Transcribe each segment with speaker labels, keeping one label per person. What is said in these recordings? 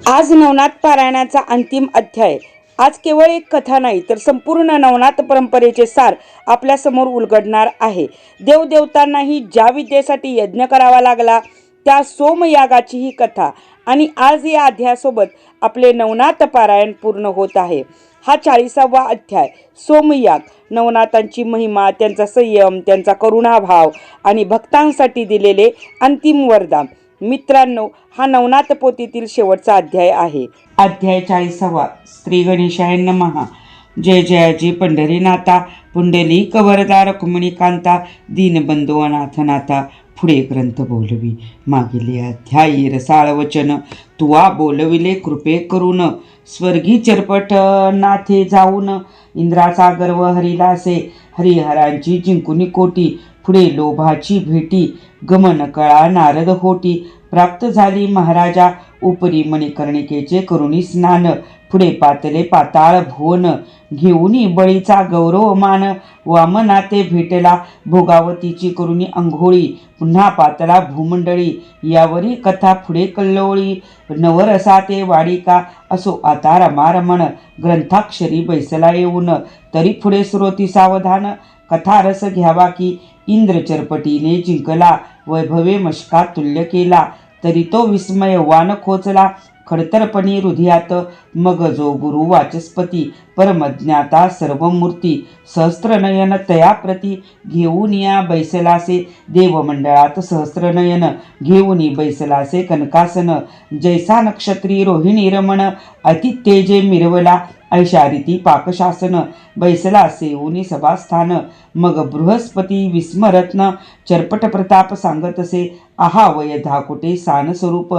Speaker 1: आज नवनाथ पारायणाचा अंतिम अध्याय। आज केवळ एक कथा नाही तर संपूर्ण नवनाथ परंपरेचे सार आपल्या समोर उलगडणार आहे। देवदेवतांनाही ज्या विद्येसाठी यज्ञ करावा लागला त्या सोमयागाची ही कथा आणि आज या अध्यायासोबत आपले नवनाथ पारायण पूर्ण होत आहे। हा 40वा अध्याय सोमयाग। नवनाथांची महिमा, त्यांचा संयम, त्यांचा करुणाभाव आणि भक्तांसाठी दिलेले अंतिम वरदान। मित्रांनो, हा नवनाथ पोथीतील शेवटचा अध्याय आहे। अध्याय 40वा। श्री गणेशाय नमः। जय जयाजी पंढरीनाथा, पुंडलिक वरदा रुक्मिणीकांता, दीनबंधू अनाथनाथा, पुढे ग्रंथ बोलवी। मागील अध्यायी रसाळ वचन तुवा बोलविले कृपे करून, स्वर्गी चरपट नाथे जाऊन, इंद्राचा गर्व हरिलासे, हरिहरांची जिंकुनी कोटी, पुढे लोभाची भेटी, गमन कळा नारद होटी, प्राप्त झाली महाराजा, उपरी मणिकर्णिकेचे करुणी स्नान, पुढे पातले पाताळ भुवन, घेऊनी बळीचा गौरव मान, वामनाते भेटला भोगावतीची करुणी अंघोळी, पुन्हा पातला भूमंडळी, यावरी कथा पुढे कल्लोळी, नवरसा ते वाडिका, असो आता रमारमण, ग्रंथाक्षरी बैसला येऊन, तरी पुढे श्रोती सावधान, कथा रस घ्यावा की, इंद्र चरपटीने जिंकला, वैभवे मशका तुल्य केला, तरी तो विस्मयवान खोचला, खडतरपणी हृदयात, मग जो गुरु वाचस्पती, परमज्ञाता सर्वमूर्ती, सहस्त्रनयन तया प्रती, घेऊन या बैसलासे, देवमंडळात सहस्त्रनयन, घेऊन बैसलासे कनकासन, जैसा नक्षत्री रोहिणी रमण, अति तेजे मिरवला, ऐशारीती पाकशासन, बैसला सेऊनी सभास्थान, मग बृहस्पती विस्मरत्न, चरपट प्रताप सांगतसे, आहा वय धाकुटे सान स्वरूप,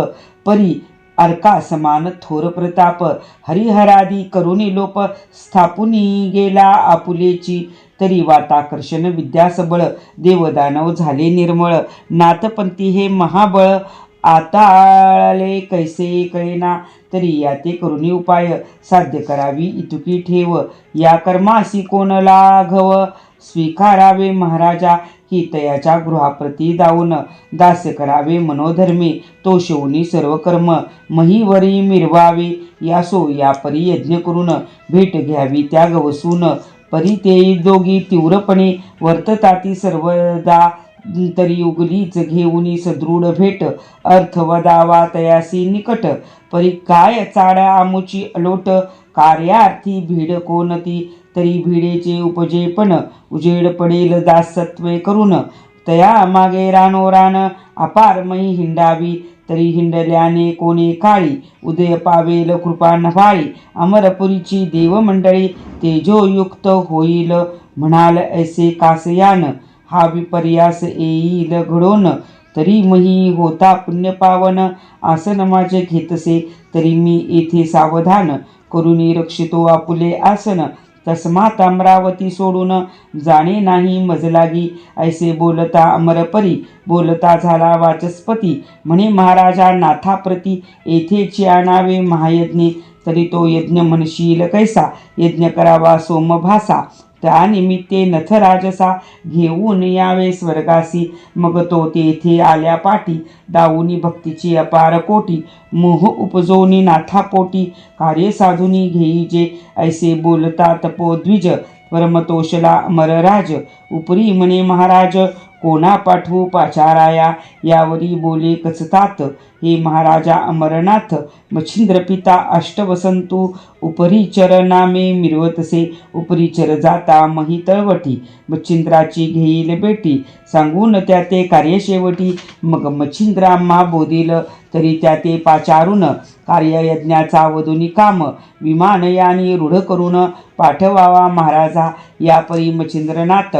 Speaker 1: परी अर्का समान थोर प्रताप, हरिहरादी करुणी लोप, स्थापुनी गेला आपुलेची, तरी वाताकर्षण विद्या सबळ, देवदानव झाले निर्मळ, नाथपंथी हे महाबळ, आता आळाले कैसे कळेना, तरी या ते करुणी उपाय, साध्य करावी इतुकी ठेव, या कर्मासी कोण लाघव, स्वीकारावे महाराजा, की तयाच्या गृहाप्रती दाऊन, दास्य करावे मनोधर्मी, तो शिवनी सर्व कर्म, महीवरी मिरवावे, यासो या परी यज्ञ करून, भेट घ्यावी त्या गवसून, परी ते दोघी तीव्रपणे वर्तताती सर्वदा, तरी उगलीच घेऊनी सदृढ भेट, अर्थ वदावा तयासी निकट, परी काय चाड आमुची अलोट, कार्यार्थी भीड कोणती, तरी भिडेचे उपजेपण, उजेड पडेल दासत्वे करून, तया मागे रानोरान, अपारमयी हिंडावी, तरी हिंडल्याने कोणी काळी, उदय पावेल कृपा नभाळी, अमरपुरीची देवमंडळी, तेजोयुक्त होईल, म्हणाल ऐसे कासयान, हा विपर्यास येईल घडोन, तरी मही होता पुण्य पावन, आसन माझे घेतसे, तरी मी येथे सावधान, करुणी रक्षितो आपुले आसन, तस्मात अमरावती सोडून जाणे नाही मजलागी, ऐसे बोलता अमरपरी, बोलता झाला वाचस्पती, म्हणे महाराजा नाथाप्रती, येथेची आणावे महायज्ञे, तरी तो यज्ञ म्हणशील कैसा, यज्ञ करावा सोमभासा, त्या निमित्ते नथराजसा, घेऊन यावे स्वर्गासी, मग तो तेथे आल्या पाठी, दाऊनी भक्तीची अपार कोटी, मोह उपजोनी नाथापोटी, कार्य साधुनी घेईजे, ऐसे बोलता तपोद्विज, परमतोषला अमरराज, उपरी म्हणे महाराज, कोणा पाठवू पाचाराया, यावरी बोले कचतात, हे महाराजा अमरनाथ, मच्छिंद्र पिता अष्टवसंतू, उपरीचर नामे मिरवतसे, उपरीचर जाता मही तळवटी, मच्छिंद्राची घेईल बेटी, सांगून त्या ते कार्य शेवटी, मग मच्छिंद्राम्हा बोधिल, तरी त्या ते पाचारून, कार्ययज्ञाचा वदुनी काम, विमानयानी रूढ करून, पाठवावा महाराजा, यापरी मच्छिंद्रनाथ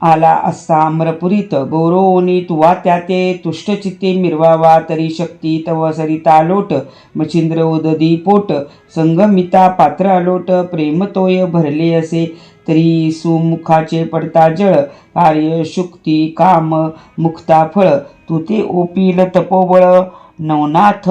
Speaker 1: आला असता अमरपुरीत, गौरवोनी तुवा त्या ते तुष्टचित्ते मिरवावा, तरी शक्ती तव सरिता लोट, मच्छिंद्र उददी पोट, संगमिता पात्र अलोट, प्रेम तोय भरले असे, तरी सुमुखाचे पडता जळ, कार्य शुक्ती काम मुक्ता फळ, तू ते ओपील तपोबळ, नवनाथ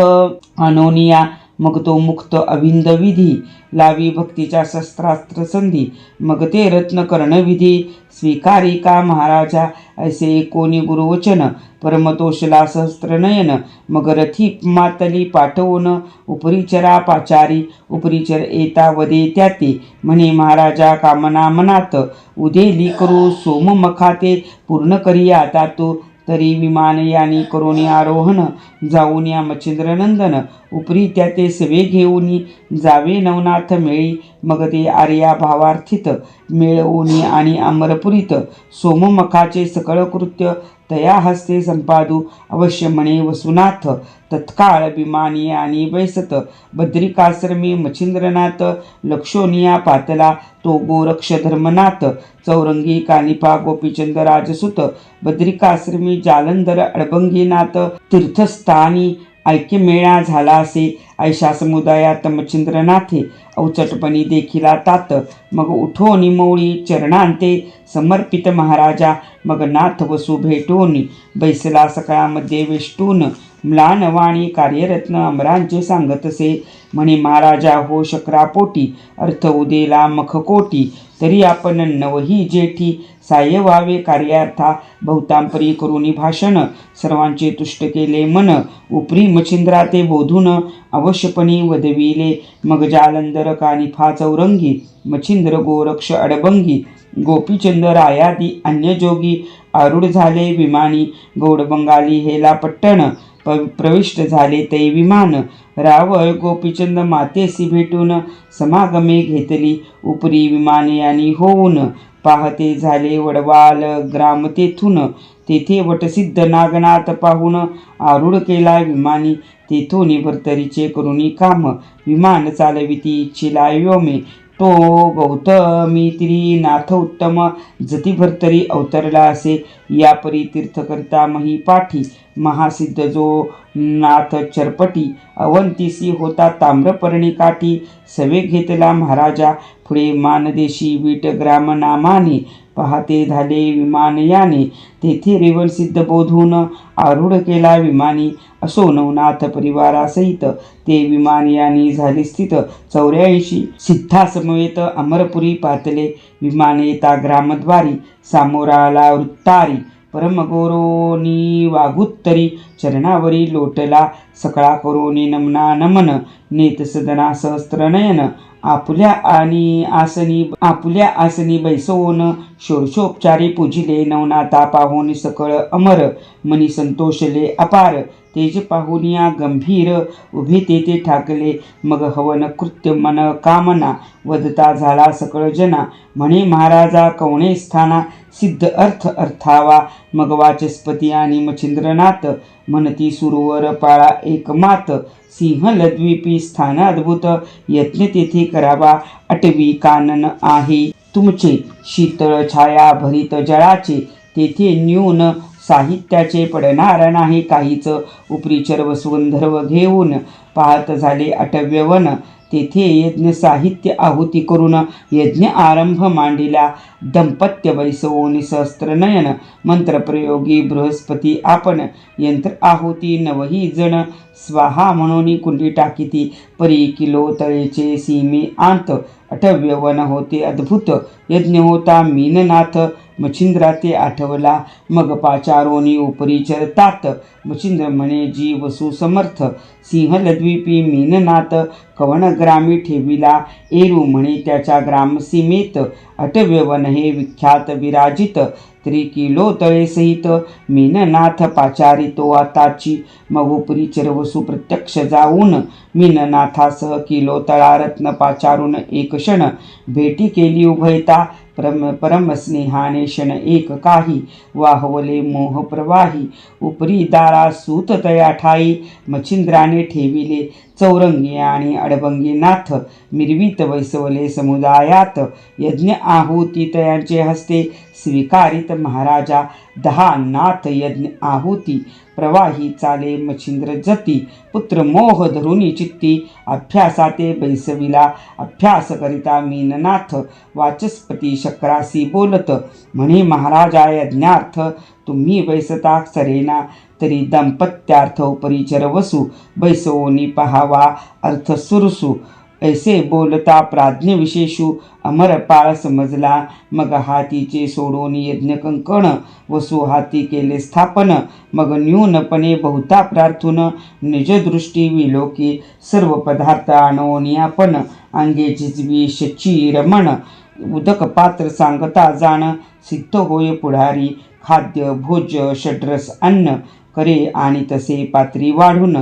Speaker 1: अनोनिया, मग तो मुक्त अविंद विधी, लावी भक्तीच्या शस्त्रास्त्र संधी, मग ते रत्न कर्णविधी, स्वीकारी का महाराजा ऐसे कोणी गुरुवचन, परमतोषला सहस्त्रनयन, मग रथी मातली पाठवून, उपरीचरा पाचारी, उपरीचर येता वदे त्याते, म्हणे महाराजा कामना मनात, उदेली करू सोममखाते, पूर्ण करी आता तो, तरी विमान यानी करोनी आरोहण, जाऊन या मच्छिंद्रनंदन, उपरी त्याते सवे घेऊनी, जावे नवनाथ मेळी, मग ते आर्या भावार्थित, मिळवूनी आणि अमरपुरीत, सोममखाचे सकळ कृत्य, तया हस्ते संपादू, अवश्य म्हणे वसुनाथ, तत्काळ विमानी आणि बैसत, बद्रिकाश्रमी मच्छिंद्रनाथ, लक्षोनिया पातला तो गोरक्ष धर्मनाथ, चौरंगी कानिपा गोपीचंद राजसुत, बद्रिकाश्रमी जालंधर अडबंगीनाथ, तीर्थस्थानी ऐक्यमेळा झाला असे, ऐशा समुदायात मच्छिंद्रनाथे, अवचटपणी देखिला तात, मग उठोनी मौळी चरणांते, समर्पित महाराजा, मग नाथ वसू भेटून, बैसला सकाळमध्ये वेष्टून, म्लानवाणी कार्यरत्न अमरांचे सांगतसे, म्हणे महाराजा हो शक्रापोटी, अर्थ उदेला मखकोटी, तरी आपण नवही जेठी, साह्य व्हावे कार्यार्था, बहुतांपरी करुनी भाषण, सर्वांचे तुष्ट केले मन, उपरी मच्छिंद्रा ते बोधून, अवश्यपणी वदविले, मग जालंधर कानिफा चौरंगी, मच्छिंद्र गोरक्ष अडबंगी, गोपीचंद रायादी अन्य जोगी, आरूढ झाले विमानी, गौड बंगाली हेला पट्टण, प्रविष्ट झाले ते विमान, रावळ गोपीचंद मातेसी भेटून, समागमे घेतली उपरी विमाने आणि होऊन, पाहते झाले वडवाल ग्राम तेथून, तेथे वटसिद्ध नागनाथ पाहून, आरूढ केला विमानी, तेथून भरतरीचे करुणी काम, विमान चालविती इच्छिला व्योमे, तो गौतमी तिरी नाथ उत्तम, जती भरतरी अवतरला असे, या परी तीर्थ करता मही पाठी, महासिद्ध जो नाथ चरपटी, अवंतीसी होता ताम्रपर्णी काठी, सवे घेतला महाराजा, पुढे मानदेशी वीट ग्राम नामाने, पाहते झाले विमान याने, तेथे रेवण सिद्ध बोधून, आरूढ केला विमानी, असो नवनाथ परिवारासहित, ते विमान यानी झाले स्थित, 84 सिद्धासमवेत अमरपुरी पातले, विमान येता ग्रामद्वारी, सामोराला वृत्तारी, परमगौरोनी वागुत्तरी, चरणावरी लोटला, सकळा करोनी नमना नमन, नेत सदना सहस्त्रनयन, आपुल्या आसनी बैसवून, षोडशोपचारी पूजिले, नवनाथा पाहून सकळ अमर, मनी संतोषले अपार, तेज पाहुनिया गंभीर, उभे तेथे ठाकले, मग हवन कृत्य मन कामना, वदता झाला सकळ जना, म्हणे महाराजा कवणे स्थाना, सिद्ध अर्थ अर्थावा, मग वाचस्पती आणि मच्छिंद्रनाथ, म्हणती सुरवर पाळा एकमात, सिंह लद्वीपी स्थान अद्भुत, यज्ञ तेथे करावा, अटवी कानन आहे तुमचे, शीतळ छाया भरित जळाचे, तेथे न्यून साहित्याचे पडणार नाही काहीच, उपरीचर वसुंधर्व घेऊन, पाहत झाले अटव्यवन, तेथे यज्ञ साहित्य आहुती करून, यज्ञ आरंभ मांडिला, दंपत्य बैसवून सहस्त्रनयन, मंत्रप्रयोगी बृहस्पती आपण, यंत्र आहुती नवही जण, स्वाहा म्हणून कुंडी टाकीती, परी किलो तळेचे सीमे आंत, अटव्यवन होते अद्भुत, यज्ञ होता मीननाथ, मच्छिंद्रा ते आठवला, मग पाचारोनी उपरी चरतात, मच्छिंद्र म्हणे जी वसु समर्थ, सिंह लद्वीपी मीननाथ, कवन ग्रामी ठेविला, एरू म्हणे त्याच्या ग्रामसीमेत, अटव्यवन हे विख्यात विराजित, त्रिकिलो तळे सहित, मीननाथ पाचारी तो आताची, मग उपरी चरवसू प्रत्यक्ष जाऊन, मीननाथासह किलो तळा रत्न पाचारून एक क्षण, भेटी केली उभयता, परमस्नेहाने क्षण एक काही, वाहवले मोह प्रवाही, उपरी दारा सूत तया ठाई, मच्छिंद्राने ठेविले, चौरंगी आणि अडबंगी नाथ, मिरवीत वैसवले समुदायात, यज्ञ आहुती तयांचे हस्ते, स्वीकारित महाराजा, 10 नाथ यज्ञ आहुती प्रवाही चाले मच्छिंद्र जती पुत्र मोह धरुनी चित्ती अभ्यासाते बैसविला अभ्यास करिता मीननाथ वाचस्पती शक्रासी बोलत म्हणे महाराजा यज्ञार्थ तुम्ही बैसता सरेना तरी दंपत्यार्थ परिचर वसू बैसवोनी पहावा अर्थ सुरसू ऐसे बोलता प्राज्ञ विशेषू अमरपाळ समजला मग हातीचे सोडून यज्ञ कंकण वसू हाती केले स्थापन मग न्यूनपणे बहुता प्रार्थून निजदृष्टी विलोकी सर्व पदार्थ आणवणी आपण अंगे झिजवी शची रमण उदक पात्र सांगता जाण सिद्ध होय पुढारी खाद्य भोज्य षड्रस अन्न करे आणि तसे पात्री वाढून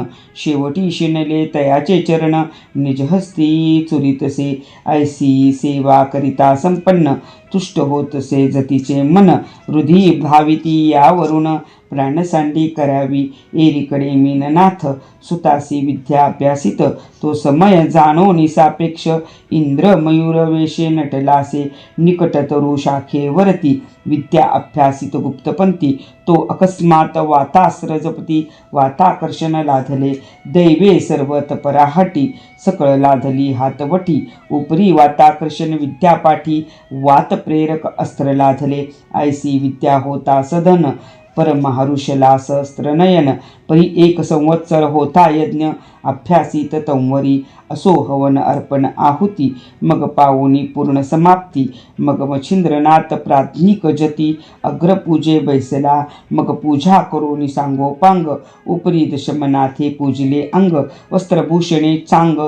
Speaker 1: शेवटी शिनले तयाचे चरण निजहस्ती चुरितसे ऐसी सेवा करिता संपन्न तुष्ट होतसे जतीचे मन हृदय भाविती यावरून प्राणसांडी करावी एरीकडे मीननाथ सुतासी विद्या अभ्यासित तो समय जाणो निसापेक्ष इंद्र मयूर वेशे नटलासे निकटतरू शाखेवरती विद्या अभ्यासित गुप्तपंथी तो अकस्मात वातास्त्र जपती वाताकर्षण लाधले दैवे सर्व तपराहटी सकळ लाधली हातवटी उपरी वाताकर्षण विद्यापाठी वात प्रेरक अस्त्र लाधले ऐसी विद्या होता सधन परमहरुषला सहस्त्रनयन परी 1 संवत्सर होता यज्ञ अभ्यासित तंवरी असो हवन अर्पण आहुती मग पावोनी पूर्ण समाप्ती मग मच्छिंद्रनाथ प्राज्ञिक जती अग्रपूजे बैसला मग पूजा करोनी सांगोपांग उपरी दशमनाथे पूजिले अंग वस्त्रभूषणे चांग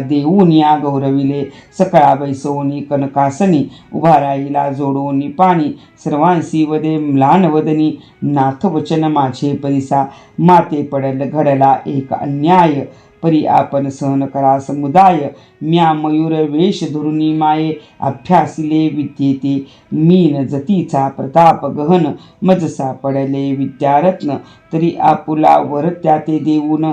Speaker 1: देऊनिया गौरविले सकळा बैसवनी कनकासनी उभा राहिला जोडोनी पाणी सर्वांसी वदे म्लान वदनी नाथ वचन माझे परिसा माते पडल घडला एक अन्याय परी आपण सहन करा समुदाय म्या मयूर वेश धरुनी माये अभ्यासिले विद्येते मीन जतीचा प्रताप गहन मजसा पडले विद्यारत्न तरी आपुला वर त्याते देऊन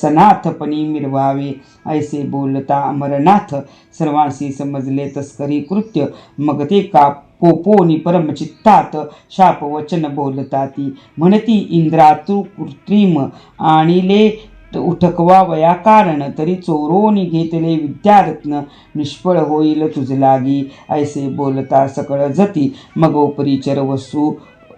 Speaker 1: सनाथपणी मिरवावे ऐसे बोलता अमरनाथ सर्वांशी समजले तस्करी कृत्य मग ते का पोपोनी परमचित्तात शाप वचन बोलताती म्हणती इंद्रा तू कृत्रिम आणिले उठकवा वया कारण तरी चोरोनी घेतले विद्यारत्न निष्फळ होईल तुझ लागी ऐसे बोलता सकळ जती मग परिचर वसू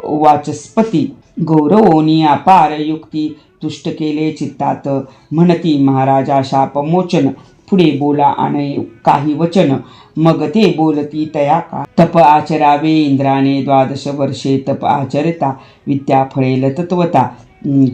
Speaker 1: वाचस्पती गौरवोनी अपार युक्ती तुष्ट केले चित्तात म्हणती महाराजा शापमोचन पुढे बोला आणि काही वचन मग ते बोलती तया का तप आचरावे इंद्राने 12 वर्षे तप आचरता विद्या फळेल तत्वता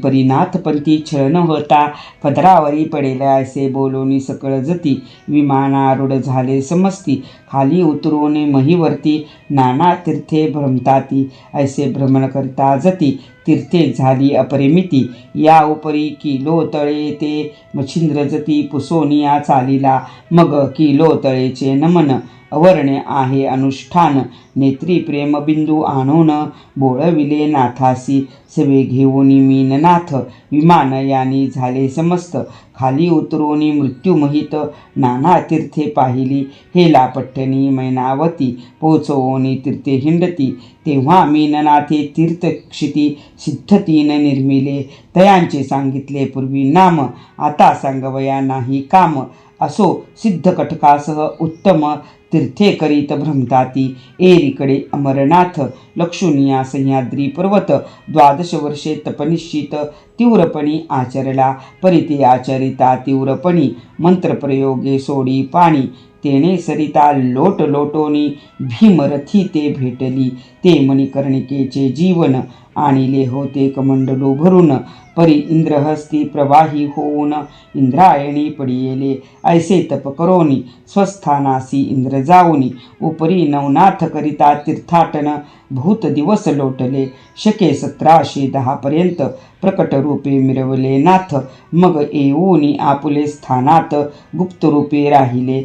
Speaker 1: परिनाथपंथी छळ न होता पदरावरी पडेला असे बोलोनी सकळ जती विमानारूढ झाले समस्ती खाली उतरून महीवरती नाना तीर्थे भ्रमताती ऐसे भ्रमण करता जती तीर्थे झाली अपरिमिती या उपरी किलो तळे ते मच्छिंद्र जती पुसोनिया चालिला मग किलो तळेचे नमन अवर्ण्य आहे अनुष्ठान नेत्री प्रेमबिंदू आणून बोळविले नाथासी सवे घेऊनी मीननाथ विमान यानी झाले समस्त खाली उतरोनी मृत्युमहित नाना तीर्थे पाहिली हेला पट्टणी मैनावती पोचवोनी तीर्थे हिंडती तेव्हा मीननाथे तीर्थक्षिती सिद्धतीन निर्मिले तयांचे सांगितले पूर्वी नाम आता सांगवया नाही काम असो सिद्ध कटकासह उत्तम तीर्थे करीत भ्रमताती एरीकडे अमरनाथ लक्षुनिया सह्याद्री पर्वत 12 वर्षे तपनिश्चित तीव्रपणी आचरला परिते आचरिता तीव्रपणी मंत्रप्रयोगे सोडी पाणी तेने सरिता लोट लोटोनी भीमरथी ते भेटली ते मणिकर्णिकेचे जीवन आणिले होते कमंडलू भरून परी इंद्रहस्ती प्रवाही होऊन इंद्रायणी पडियेले ऐसे तप करोनी स्वस्थानासी इंद्र जाऊनी उपरी नवनाथ करिता तीर्थाटन बहुत दिवस लोटले शके 1710 पर्यंत प्रकट रूपे मिरवले नाथ मग येऊनी आपुले स्थानात गुप्त रूपे राहिले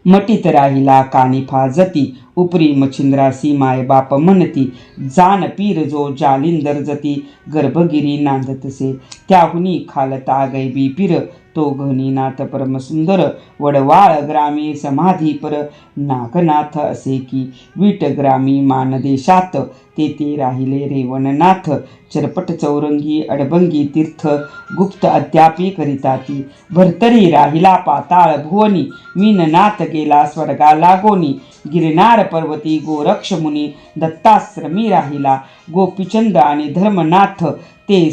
Speaker 1: मटीत राहिला कानिफा जती उपरी मच्छिंद्रासी मायबाप म्हणती जान पीर जो जालिंदर जती गर्भगिरी नांदतसे तसे त्याहुनी खालता गैबी पीर तो घनीनाथ परमसुंदर वडवाळ ग्रामी समाधीपर नागनाथ असे की वीट ग्रामी मानदेशात ते राहिले रेवणनाथ चरपट चौरंगी अडबंगी तीर्थ गुप्त अद्यापी करिता ती भरतरी राहिला पाताळ भुवनी मीननाथ गेला स्वर्गा लागोनी गिरनार पर्वती गोरक्ष मुनी दत्ताश्रमी राहिला गोपीचंद आणि धर्मनाथ ते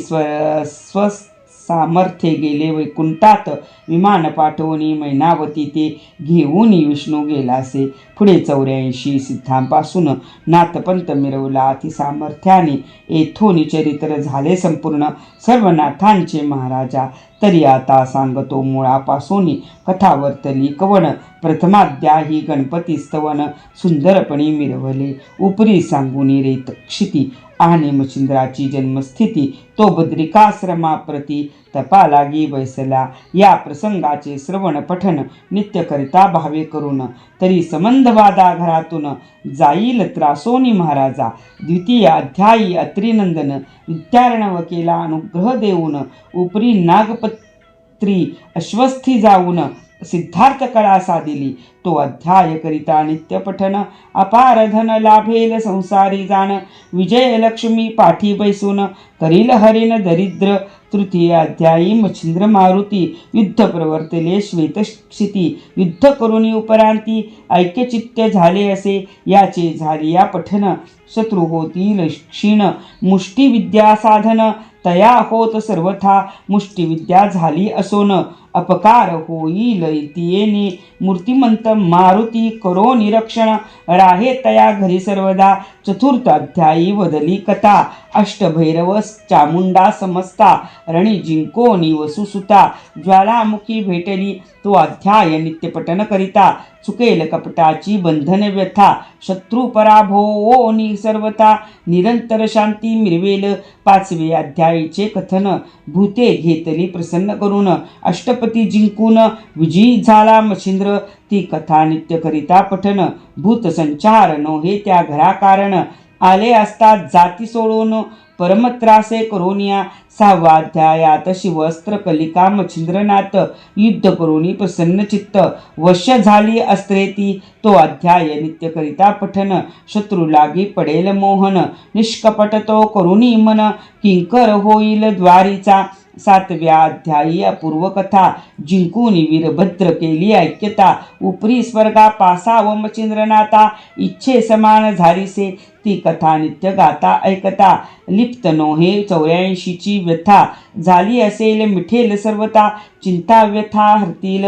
Speaker 1: सामर्थ्ये गेले वैकुंठात विमान पाठवणी मैनावती ते घेऊन विष्णू गेलासे पुढे 84 सिद्धांपासून नाथपंत मिरवला अति सामर्थ्याने येथून चरित्र झाले संपूर्ण सर्व नाथांचे महाराजा तरी आता सांगतो मुळापासून कथावर्तली कवन प्रथमाध्यायी गणपती स्तवन सुंदरपणी मिरवले उपरी सांगून रेत क्षिती आणि मच्छिंद्राची जन्मस्थिती तो बद्रिकाश्रमाप्रती तपा लागी बैसला या प्रसंगाचे श्रवण पठन नित्य करिता भावे करून तरी संबंधवादा घरातून जाईल त्रासोनी महाराजा द्वितीय अध्यायी अत्रिनंदन विद्यार्णव केला अनुग्रह देऊन उपरी नागपत्री अश्वस्थी जाऊन सिद्धार्थ कळा साधिली तो अध्याय करिता नित्य पठन अपार धन लाभेल संसारी जाण विजय लक्ष्मी पाठी बैसून करील हरिण दरिद्र तृतीय अध्यायी मच्छिंद्र मारुती युद्ध प्रवर्तले श्वेतक्षिती युद्ध करुणी उपरांती ऐक्यचित्त झाले असे याचे झाली या पठन शत्रू होतील क्षीण मुष्टिविद्या साधन तया होत सर्वथा मुष्टिविद्या झाली असोन अपकार होईल इतियेने मूर्तिमंत मारुती करो निरक्षण राहे तया घरी सर्वदा चतुर्थ अध्यायी वदली कथा अष्टभैरव चामुंडा समस्ता रणी जिंको निवसुसुता ज्वालामुखी भेटली तो अध्याय नित्यपठन करिता चुकेल कपटाची बंधन व्यथा शत्रू पराभवो सर्वता निरंतर शांती मिरवेल पाचवे अध्यायीचे कथन भूते घेतली प्रसन्न करून अष्टपती जिंकून विजयी झाला मच्छिंद्र ती कथा नित्य करिता पठन भूत संचार नोहे त्या घरा कारण आले असतात जाती सोडून परमत्रासे करोनिया सहावा अध्यायात शिवस्त्र कलिका मच्छिंद्रनाथ युद्ध करोनी प्रसन्न चित्त वश्य झाली अस्त्रे ती तो अध्याय नित्य करिता पठन शत्रू लागी पडेल मोहन निष्कपट तो करुणी मन किंकर होईल द्वारीचा सातव्या अध्यायी अपूर्व कथा जिंकून वीरभद्र केली ऐक्यता उपरी स्वर्गा पासाव मच्छिंद्रनाथा इच्छे समान झालीसे ती कथा नित्य गाता ऐकता लिप्त नोहे 84ची व्यथा झाली असेल मिठेल सर्वता चिंता व्यथा हरतील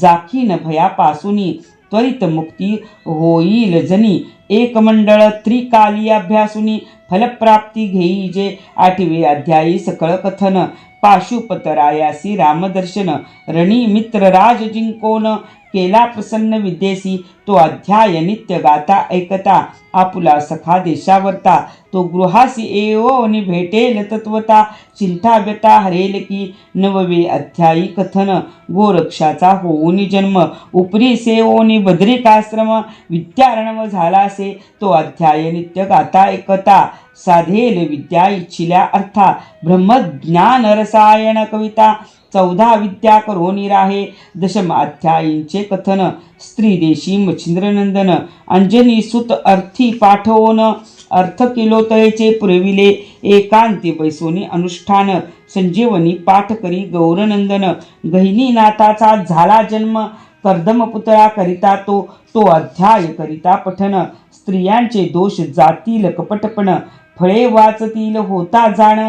Speaker 1: जाखीन भयापासूनी त्वरित मुक्ती होईल जनी एक मंडळ त्रिकाली अभ्यासूनी फलप्राप्ती घेई जे आठवे अध्यायी सकळ कथन पाशुपतरायासी रामदर्शन रणी मित्र राज जिंकोन केला प्रसन्न विद्येसी तो अध्याय नित्य गाता ऐकता आपुला सखा देशावरता तो गृहासी एवोनी भेटेल तत्वता चिंता व्यता हरेल की नववे अध्यायी कथन गोरक्षाचा होऊनी जन्म उपरी सेवोनी बद्रिकाश्रम विद्यार्णव झालासे तो अध्याय नित्य गाता ऐकता साधेल विद्या इच्छिल्या अर्था ब्रह्मज्ञान रसायन कविता 14 विद्या करोनी राहे दशम अध्यायींचे कथन स्त्री देशी मच्छिंद्रनंदन अंजनी सुत अर्थी पाठवून अर्थ किलोतयेचे पुरविले एकांती बैसोनी अनुष्ठान संजीवनी पाठ करी गौरनंदन गहिनीनाथाचा झाला जन्म कर्दमपुतळा करिता तो अध्याय करिता पठन स्त्रियांचे दोष जातील कपटपण फळे वाचतील होता जाण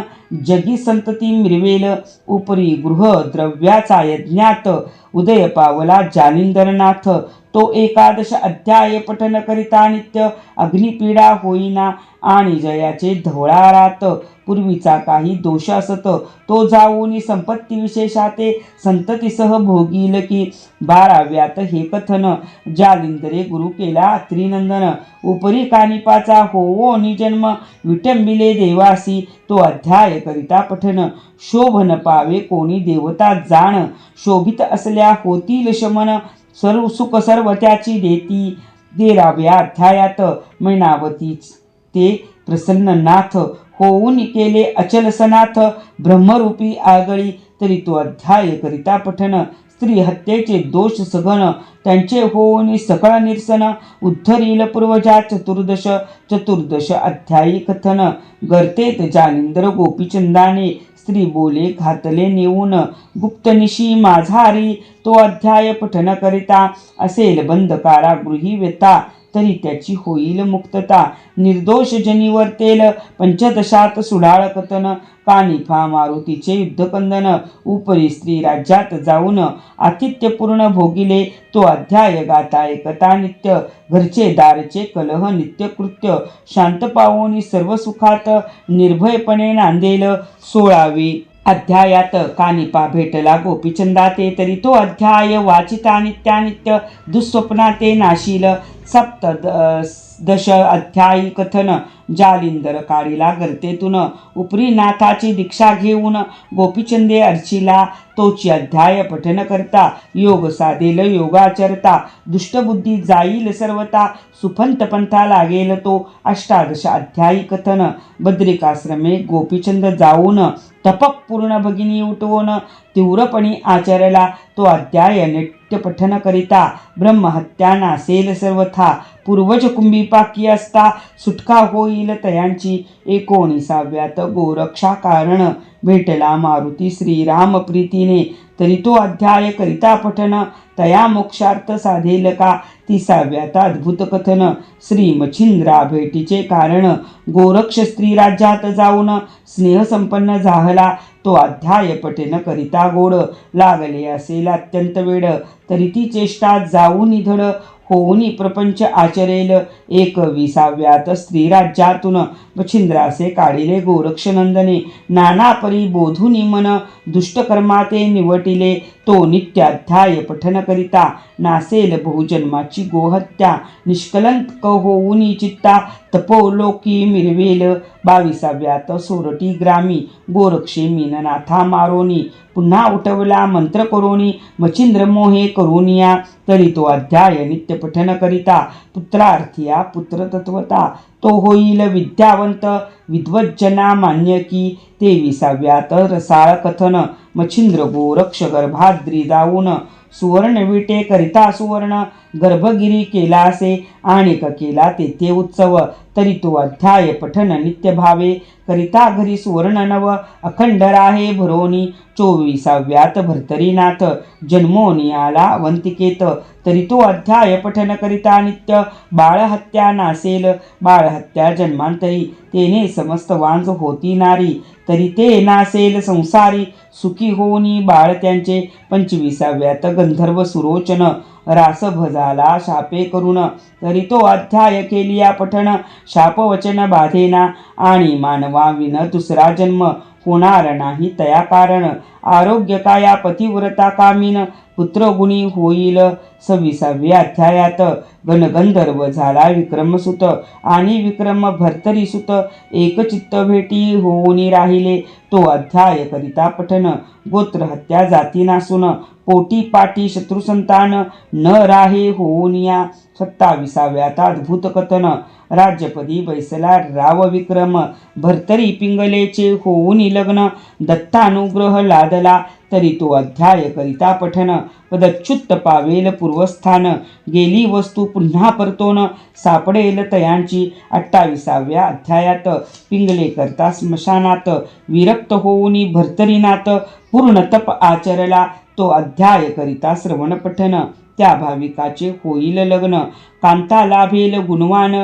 Speaker 1: जगी संतती मिरवेल उपरी गृह द्रव्याचा यज्ञात उदय पावला जालिंदरनाथ तो एकादश अध्याय पठन करिता नित्य अग्निपीडा होईना आणि जयाचे धवळारात पूर्वीचा काही दोष असत तो जाऊन संपत्ती विशेषाते संततीसह भोगील की 12व्यात हे कथन जालिंदरे गुरु केला त्रिनंदन उपरी कानिपाचा होवो निजन्म विटंबिले देवासी तो अध्याय करिता पठन शोभन पावे कोणी देवता जाण शोभित असल्या होतील शमन सर्व सुख सर्व त्याची देती 13व्या अध्यायात मैनावती ते प्रसन्न नाथ होऊन केले अचल सनाथ ब्रह्मरूपी आगळी, तरी तो अध्याय करिता पठन. स्त्री हत्येचे दोष सघन, त्यांचे होऊन सकळ निरसन, उद्धरील पूर्वजा चतुर्दश अध्यायी कथन. गर्तेत जालिंदर गोपीचंदाने, स्त्री बोले घातले नेऊन, गुप्तनिशी माझारी, तो अध्याय पठन करिता. असेल बंद कारागृही व्यथा, तरी त्याची होईल मुक्तता. निर्दोष जनी वर्तेल पंचदशात सुडाळ कथन, कानिफा मारुतीचे युद्धकंदन. उपरी स्त्री राज्यात जाऊन आतिथ्यपूर्ण भोगिले, तो अध्याय गाता एकता नित्य. घरचे दारचे कलह नित्य कृत्य, शांत पावोनी सर्व सुखात, निर्भयपणे नांदेल 16वी अध्यायात. कानिपा भेटला गोपीचंदा ते, तरी तो अध्याय वाचिता नित्यानित्य. दुःस्वप्नाते नाशील सप्तदश अध्यायी कथन. जालिंदर काढिला गर्तेतून, उपरी नाथाची दीक्षा घेऊन, गोपीचंदे अर्चिला तोची अध्याय पठन करता. योग साधेल योगाचरता, दुष्टबुद्धी जाईल सर्वता, सुफंत पंथा लागेल तो. अष्टादश अध्यायी कथन. बद्रिकाश्रमे गोपीचंद जाऊन, तपपूर्ण भगिनी उठवून, तीव्रपणी आचरला तो अध्याय नित्य पठन करिता. ब्रह्महत्या नासेल सर्वथा, पूर्वज कुंभीपाकी असता, सुटका होईल तयांची. 19व्यात गोरक्षा कारण, भेटला मारुती श्रीराम प्रीतीने, तरी तो अध्याय करिता पठन. तया मोक्षार्थ साधेल का, 30व्यात अद्भुत कथन. श्री मच्छिंद्रा भेटीचे कारण, गोरक्ष स्त्री राज्यात जाऊन, स्नेहसंपन्न झाला तो अध्याय पठन करिता गोड. लागले असेल अत्यंत वेड, तरी ती चेष्टा जाऊन धड, होऊनी प्रपंच आचरेल. 21व्यात स्त्री राज्यातून, मच्छिंद्रासे काढिले गोरक्षनंदने, नाना परी बोधुनी मन, दुष्टकर्माते निवटिले, तो नित्य अध्याय पठन करिता. नासेल बहुजन्माची गोहत्या, निष्कलंक होऊनी चित्ता, तपोलोकी मिरवेल. 22व्यात सोरठी ग्रामी, गोरक्षे मीननाथा मारोनी, पुन्हा उठवला मंत्र करोनी, मच्छिंद्र मोहे करोनिया, तरी तो अध्याय नित्य पठन करिता. पुत्रार्थिया पुत्र तत्वता, तो होईल विद्यावंत, विद्वज्जना मान्य की. 23व्यात रसाळ कथन. मच्छिंद्र गोरक्ष गर्भाद्री जाऊन, सुवर्ण विटे करिता सुवर्ण, गर्भगिरी केला असे, आणिक केला तेथे उत्सव, तरी तो अध्याय पठन नित्य भावे. करिता घरी सुवर्ण नव, अखंड राहे भरोनी. 24व्यात भर्तरीनाथ, जन्मोनी आला अवंतिकेत, तरी तो अध्याय पठन करिता नित्य. बाळहत्या नासेल, बाळहत्या जन्मांतरी, तेने समस्त वांज होती नारी, तरी ते नासेल संसारी, सुखी होनी बाळ त्यांचे. 25व्यात गंधर्व सुरोचन, रासभ झाला शापे करून, तरी तो अध्याय केलिया पठन. शापवचन बाधेना, आणि मानवा विन दुसरा जन्म, होणार नाही तया कारण. आरोग्य काया पतिव्रता कामीन, पुत्रगुणी होईल. 26व्या अध्यायात गणगंधर्व झाला विक्रमसुत, आणि विक्रम भर्तरीसुत, एकचित्त भेटी होऊनी राहिले, तो अध्याय करिता पठन. गोत्रहत्या जाती नासून, पोटी पाटी शत्रुसंतान, न राहे होऊनिया. 27व्यात अद्भुत कथन. राज्यपदी बैसला राव विक्रम, भर्तरी पिंगलेचे होऊनी लग्न, दत्तानुग्रह लादला, तरी तो अध्याय करिता पठन. पदच्युत पावेल पूर्वस्थान, गेली वस्तू पुन्हा परतोन, सापडेल तयांची. 28व्या अध्यायात पिंगले करता स्मशानात, विरक्त होऊनी भर्तरीनाथ, पूर्ण तप आचरला, तो अध्याय करिता श्रवण पठन. त्या भाविकाचे होईल लग्न, कांता लाभेल गुणवान,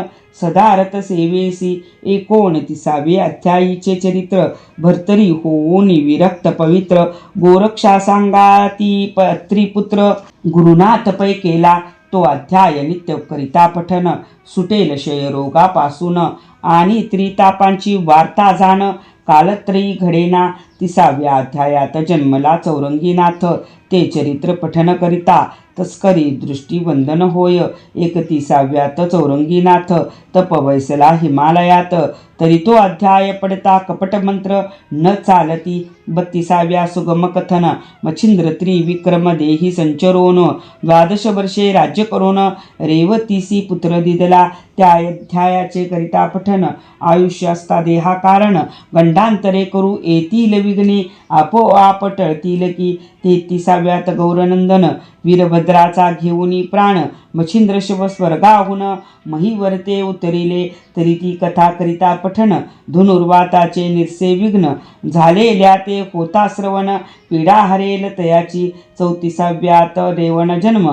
Speaker 1: सदारथ सेवेसी. 29व्या अध्यायीचे चरित्र. भर्तरी होऊन विरक्त पवित्र, गोरक्षा सांगाती त्रिपुत्र, गुरुनाथ पै केला, तो अध्याय नित्य करिता पठन. सुटेल क्षयरोगापासून, आणि त्रितापांची वार्ता जाण, कालत्रयी घडेना. 30व्या अध्यायात जन्मला चौरंगीनाथ, ते चरित्र पठन करिता. तस्करी दृष्टी वंदन होय. 31व्यात चौरंगीनाथ तप बैसला हिमालयात, तरी तो अध्याय पडता कपट मंत्र न चालती. 32व्या सुगम कथन. मच्छिंद्र त्रिविक्रम देही संचरोन, 12 वर्षे राज्य करोन, रेवतीसी पुत्र दिदला, त्या अध्यायाचे करिता पठन. पठन आयुष्य असता देहा कारण गंडांतरे करू येतील विघ्ने आपोआप टळतील की 33व्यात गौरनंदन वीरभद्राचा घेऊनी प्राण मच्छिंद्र शिव स्वर्गाहून महीवरते उतरिले तरी ती कथा करिता पठन धनुर्वाताचे निरसे विघ्न झालेल्या ते होता श्रवण पीडा हरेल तयाची 34व्यात रेवण जन्म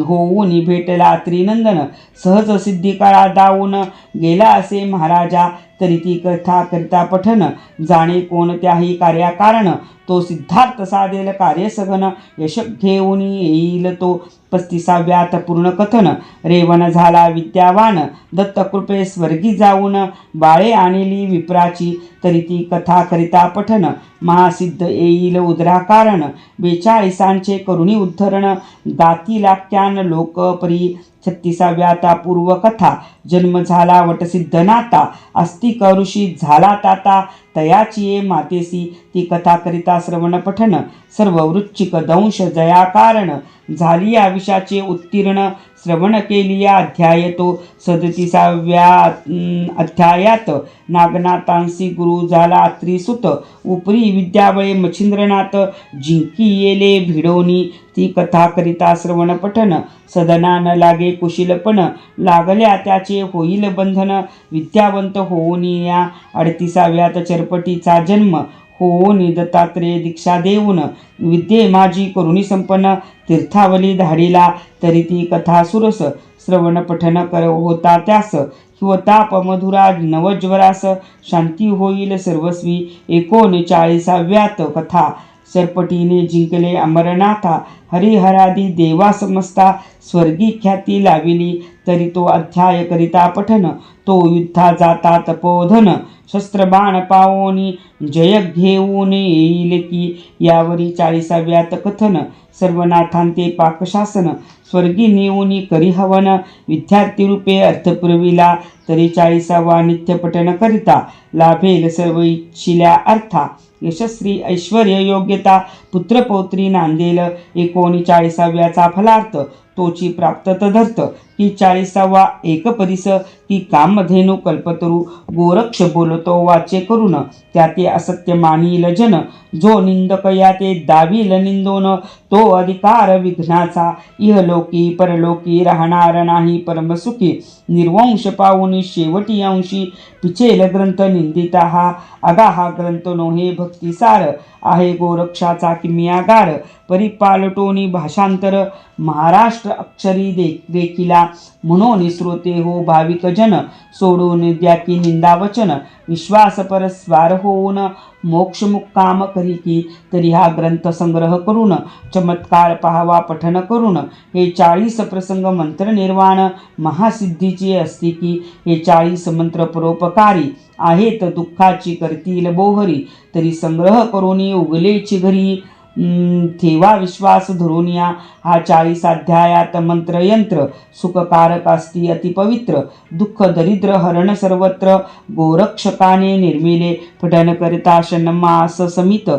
Speaker 1: होऊन भेटला त्रिनंदन सहज सिद्धी काळा दावून गेला असे महाराजा तरी ती कथा करिता पठन जाणे कोणत्याही कार्याकारण तो सिद्धार्थ साधेल कार्य सघन यश घेऊन येईल तो 35व्यात पूर्ण कथन रेवण झाला विद्यावान दत्त कृपे स्वर्गी जाऊन बाळे आणली विप्राची तरी ती कथा करिता पठन महासिद्ध येईल उदरा कारण 42 करुणी उद्धरण गाती लाख्यान लोकपरी 36व्यात पूर्व कथा जन्म झाला वटसिद्ध नाता अस्तिक ऋषी झाला ताता तयाची ये मातेसी ती कथा करिता श्रवण पठन सर्व वृश्चिक दंश जया कारण झाली या विषाचे उत्तीर्ण श्रवण केली या अध्याय तो 37व्या अध्यायात नागनाथांसी गुरु झाला त्रिसुत उपरी विद्याबळे मच्छिंद्रनाथ जिंकी येले भिडोनी ती कथा करिता श्रवण पठन सदना न लागे कुशीलपण लागल्या त्याचे होईल बंधन विद्यावंत होऊन या 38व्यात चरपटीचा जन्म होऊन दत्तात्रेय दीक्षा देऊन विद्ये माझी करुणी संपन्न तीर्थावली धाडीला तरी ती कथा सुरस श्रवण पठन कर होता त्यास हिवताप मधुरा नवज्वरास शांती होईल सर्वस्वी 39व्यात कथा सरपटीने जिंकले अमरनाथा हरिहरादी देवा समजता स्वर्गी ख्याती लाविली तरी तो अध्याय करिता पठन तो युद्धा जाता तपोधन शस्त्रबाण पावोनी जय घेऊन येईल की यावरी 40व्यात कथन सर्वनाथांते पाकशासन स्वर्गी नेऊनी करी हवन विद्यार्थी रूपे अर्थ पुरविला तरी 40वा नित्यपठन करिता लाभेल सर्व इच्छिल्या अर्था यशस्वी ऐश्वर योग्यता पुत्रपौत्री नांदेल 39व्याचा फलार्थ तोची प्राप्त तदर्थ की 40वा एक परिस की कामधेनु कल्पतरू गोरक्ष बोलतो वाचे करून त्याते असत्य मानील जन जो निंदक याते दावील निंदोन तो अधिकार विघ्नाचा इहलोकी परलोकी राहणार नाही परमसुखी निर्वंश पाऊनी शेवटी अंशी पिचेल ग्रंथ निंदिता हा अगा हा ग्रंथ नोहे भक्तिसार आहे गोरक्षाचा किमियागार परिपालटोनी भाषांतर महाराष्ट्र अक्षरी देखिला म्हणून श्रोते हो भाविक जन सोडून द्या की निंदावचन विश्वास परस्वार होऊन मोक्ष मुक्काम करी की तरी हा ग्रंथ संग्रह करून चमत्कार पाहावा पठन करून हे 40 प्रसंग मंत्र निर्वाण महासिद्धीची असती की हे 40 मंत्र परोपकारी आहेत दुःखाची करतील बोहरी तरी संग्रह करून उगलेची घरी ठेवा विश्वास धरून या हा 40 अध्यायात मंत्र यंत्र सुखकारक असती अतिपवित्र दुःख दरिद्र हरण सर्वत्र गोरक्षकाने निर्मिले पठन करिता षण्मास समित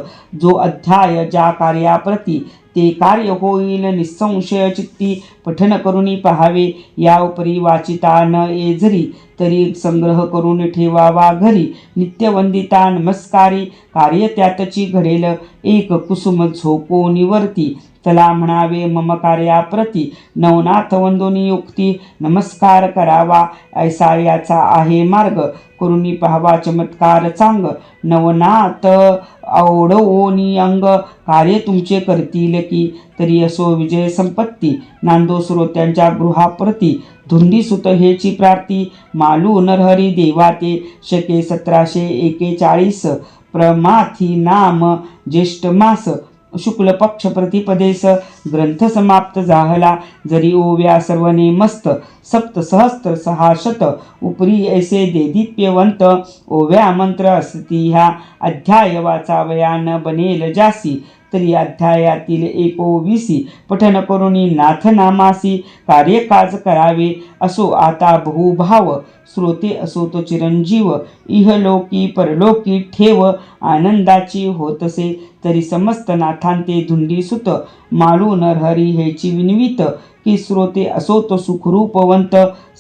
Speaker 1: जो अध्याय ज्या कार्याप्रती ते कार्य होईल निसंशय चित्ती पठन करून पाहावे या उपरी वाचिता न ये जरी तरी संग्रह करून ठेवावा घरी नित्यवंदिता नमस्कारी कार्य त्यातची घडेल एक कुसुम झोको निवर्ती तला म्हणावे मम कार्याप्रती नवनाथ वंदोनी युक्ती नमस्कार करावा ऐसा याचा आहे मार्ग करुणी पाहावा चमत्कार चांग नवनाथ आवडवोनी अंग कार्य तुमचे करतील की तरी असो विजय संपत्ती नांदो श्रोत्यांच्या गृहाप्रती धुंडी सुत हेची प्रार्थी मालू नरहरी देवाते शके 1741 प्रमाथी नाम ज्येष्ठ मास शुक्ल पक्ष प्रतिपदेस ग्रंथ समाप्त झाला जरी ओव्या सर्वने मस्त सप्त सहस्त्र 600 उपरी ऐसे देदीप्यवंत ओव्या मंत्र असती ह्या अध्याय वाचावया न बनेल जासी तरी अध्यायातील 21 पठन करुणी नाथनामासी कार्यकाज करावे. असो आता बहुभाव श्रोते असो तो चिरंजीव. इहलोकी परलोकी ठेव आनंदाची होतसे. तरी समस्त नाथांते धुंडी सुत मालू नरहरी हेची विनवित. की श्रोते असो तो सुखरूपवंत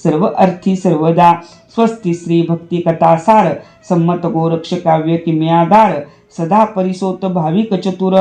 Speaker 1: सर्व अर्थी सर्वदा. स्वस्ती श्री भक्ती कथासार संमत गोरक्ष काव्य किम्यादार. सदा परिसोत भाविक चतुर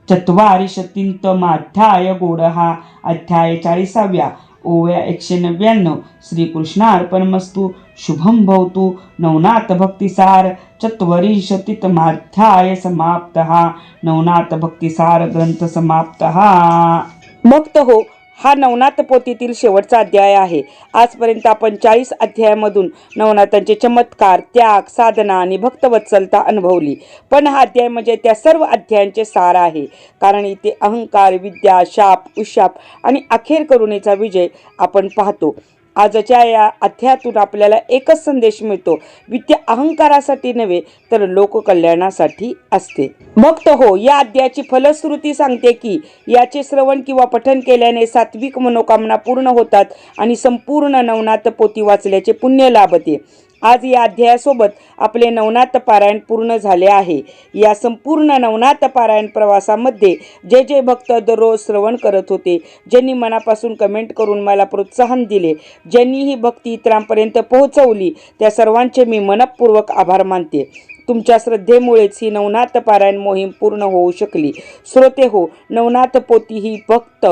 Speaker 1: चत्वारिशतींत माध्याय गोड हा. अध्याय 40व्या ओव्या 199. श्रीकृष्णार्पणमस्तु. शुभम भवतु. नवनाथ भक्तिसार चत्वरिशतीत माध्याय समाप्त हा. नवनाथ भक्तिसार ग्रंथ समाप्त हा. भक्त हो, हा नवनाथ पोथीतील शेवटचा अध्याय आहे. आजपर्यंत आपण 40 अध्यायामधून नवनाथांचे चमत्कार, त्याग, साधना आणि भक्तवत्सलता अनुभवली. पण हा अध्याय म्हणजे त्या सर्व अध्यायांचे सार आहे. कारण इथे अहंकार, विद्या, शाप, उशाप आणि अखेर करुणेचा विजय आपण पाहतो. आजच्या या अध्यायातून आपल्याला एकच संदेश मिळतो. विद्या अहंकारासाठी नव्हे तर लोककल्याणासाठी असते. भक्त हो, या अध्यायाची फलश्रुती सांगते की याचे श्रवण किंवा पठन केल्याने सात्विक मनोकामना पूर्ण होतात आणि संपूर्ण नवनाथ पोथी वाचल्याचे पुण्य लाभते. आज या अध्यायासोबत आपले नवनाथ पारायण पूर्ण झाले आहे. या संपूर्ण नवनाथ पारायण प्रवासामध्ये जे जे भक्त दररोज श्रवण करत होते, ज्यांनी मनापासून कमेंट करून मला प्रोत्साहन दिले, ज्यांनी ही भक्ती इतरांपर्यंत पोहोचवली, त्या सर्वांचे मी मनपूर्वक आभार मानते. तुमच्या श्रद्धेमुळेच ही नवनाथ पारायण मोहीम पूर्ण होऊ शकली. श्रोते हो, नवनाथ पोथी ही फक्त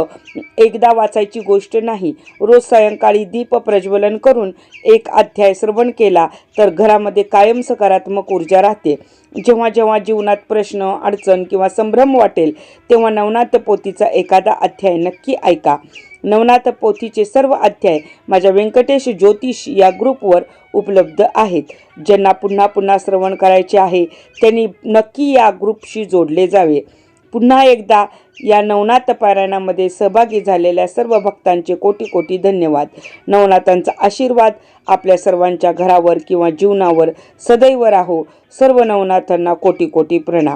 Speaker 1: एकदा वाचायची गोष्ट नाही. रोज सायंकाळी दीप प्रज्वलन करून एक अध्याय श्रवण केला तर घरामध्ये कायम सकारात्मक ऊर्जा राहते. जेव्हा जेव्हा जीवनात प्रश्न, अडचण किंवा संभ्रम वाटेल तेव्हा नवनाथ पोथीचा एखादा अध्याय नक्की ऐका. नवनाथ पोथीचे सर्व अध्याय माझ्या व्यंकटेश ज्योतिष या ग्रुपवर उपलब्ध आहेत. ज्यांना पुन्हा पुन्हा श्रवण करायचे आहे त्यांनी नक्की या ग्रुपशी जोडले जावे. पुन्हा एकदा या नवनाथ पारायणामध्ये सहभागी झालेल्या सर्व भक्तांचे कोटी कोटी धन्यवाद. नवनाथांचा आशीर्वाद आपल्या सर्वांच्या घरावर किंवा जीवनावर सदैव राहो. सर्व नवनाथांना कोटी कोटी प्रणाम.